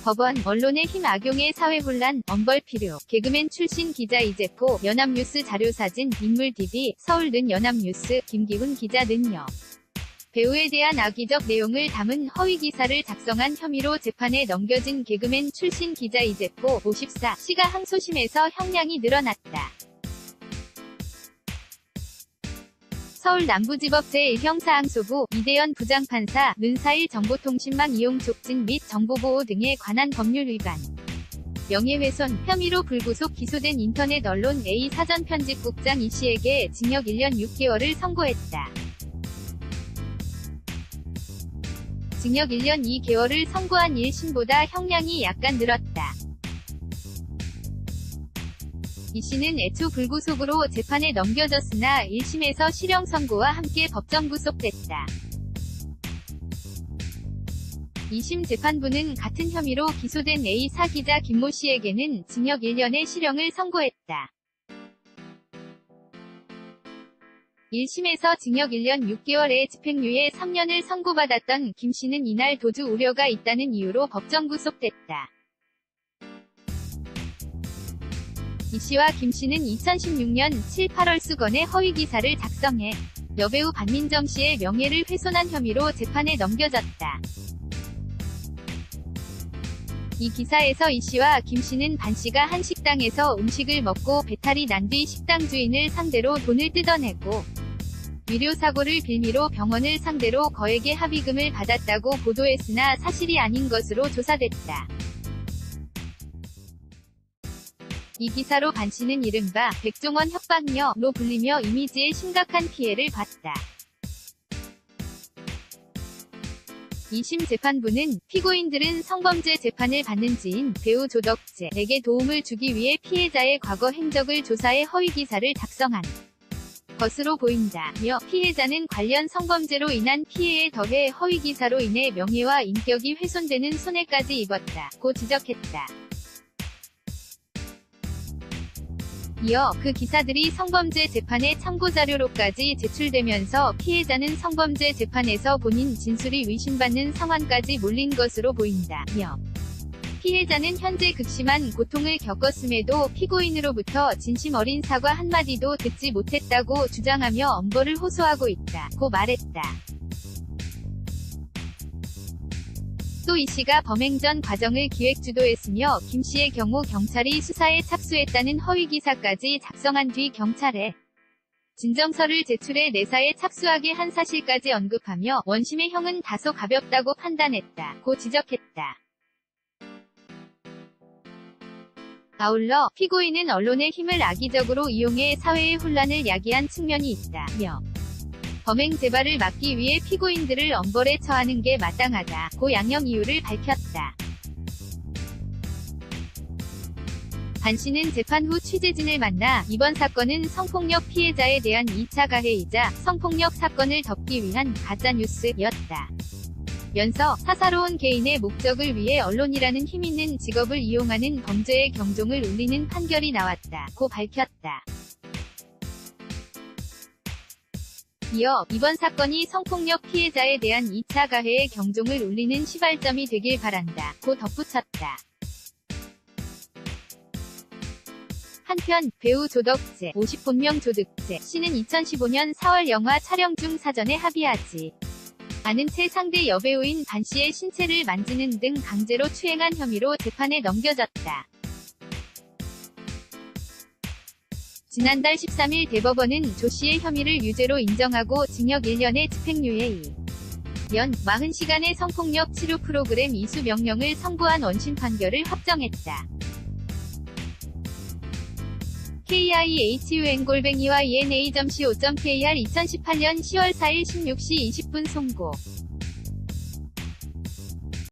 법원, 언론의 힘 악용의 사회혼란, 엄벌 필요. 개그맨 출신 기자 이재포, 연합뉴스 자료사진, 인물 DB, 서울는 연합뉴스, 김기훈 기자 는요. 배우에 대한 악의적 내용을 담은 허위기사를 작성한 혐의로 재판에 넘겨진 개그맨 출신 기자 이재포, 54시가 항소심에서 형량이 늘어났다. 서울 남부지법 제1형사항소부, 이대현 부장판사는 4일 정보통신망 이용 촉진 및 정보보호 등에 관한 법률 위반, 명예훼손 혐의로 불구속 기소된 인터넷 언론 A 사전편집국장 이씨에게 징역 1년 6개월을 선고했다. 징역 1년 2개월을 선고한 1심보다 형량이 약간 늘었다. 이씨는 애초 불구속으로 재판에 넘겨졌으나 1심에서 실형 선고와 함께 법정 구속됐다. 2심 재판부는 같은 혐의로 기소된 A사 기자 김모 씨에게는 징역 1년의 실형을 선고했다. 1심에서 징역 1년 6개월에 집행유예 3년을 선고받았던 김 씨는 이날 도주 우려가 있다는 이유로 법정 구속됐다. 이 씨와 김 씨는 2016년 7, 8월 수건에 허위기사를 작성해 여배우 반민정 씨의 명예를 훼손한 혐의로 재판에 넘겨졌다. 이 기사에서 이 씨와 김 씨는 반 씨가 한 식당에서 음식을 먹고 배탈이 난 뒤 식당 주인을 상대로 돈을 뜯어내고 위료사고를 빌미로 병원을 상대로 거액의 합의금을 받았다고 보도했으나 사실이 아닌 것으로 조사됐다. 이 기사로 반 씨는 이른바 백종원 협박녀로 불리며 이미지에 심각한 피해를 봤다. 2심 재판부는 피고인들은 성범죄 재판을 받는 지인, 배우 조덕재에게 도움을 주기 위해 피해자의 과거 행적을 조사해 허위기사를 작성한 것으로 보인다며 피해자는 관련 성범죄로 인한 피해에 더해 허위기사로 인해 명예와 인격이 훼손되는 손해까지 입었다고 지적했다. 이어 그 기사들이 성범죄 재판의 참고자료로까지 제출되면서 피해자는 성범죄 재판에서 본인 진술이 의심받는 상황까지 몰린 것으로 보인다며 피해자는 현재 극심한 고통을 겪었음에도 피고인으로부터 진심 어린 사과 한마디도 듣지 못했다고 주장하며 엄벌을 호소하고 있다고 말했다. 또 이 씨가 범행 전 과정을 기획 주도했으며 김 씨의 경우 경찰이 수사에 착수했다는 허위기사까지 작성한 뒤 경찰에 진정서를 제출해 내사에 착수하게 한 사실까지 언급하며 원심의 형은 다소 가볍다고 판단했다고 지적했다. 아울러 피고인은 언론의 힘을 악의적으로 이용해 사회의 혼란을 야기한 측면이 있다며 범행 재발을 막기 위해 피고인들을 엄벌에 처하는 게 마땅하다고 양형 이유를 밝혔다. 반 씨는 재판 후 취재진을 만나 이번 사건은 성폭력 피해자에 대한 2차 가해이자 성폭력 사건을 덮기 위한 가짜뉴스였다. 면서 사사로운 개인의 목적을 위해 언론이라는 힘있는 직업을 이용하는 범죄의 경종을 울리는 판결이 나왔다고 밝혔다. 이어 이번 사건이 성폭력 피해자에 대한 2차 가해의 경종을 울리는 시발점이 되길 바란다고 덧붙였다. 한편 배우 조덕재, 50본명 조득재 씨는 2015년 4월 영화 촬영 중 사전에 합의하지 않은 채 상대 여배우인 반 씨의 신체를 만지는 등 강제로 추행한 혐의로 재판에 넘겨졌다. 지난달 13일 대법원은 조 씨의 혐의를 유죄로 인정하고 징역 1년의 집행유예 2년 40시간의 성폭력 치료 프로그램 이수 명령을 선고한 원심 판결을 확정했다. KIHUN-ENA.CO.KR 2018년 10월 4일 16시 20분 송고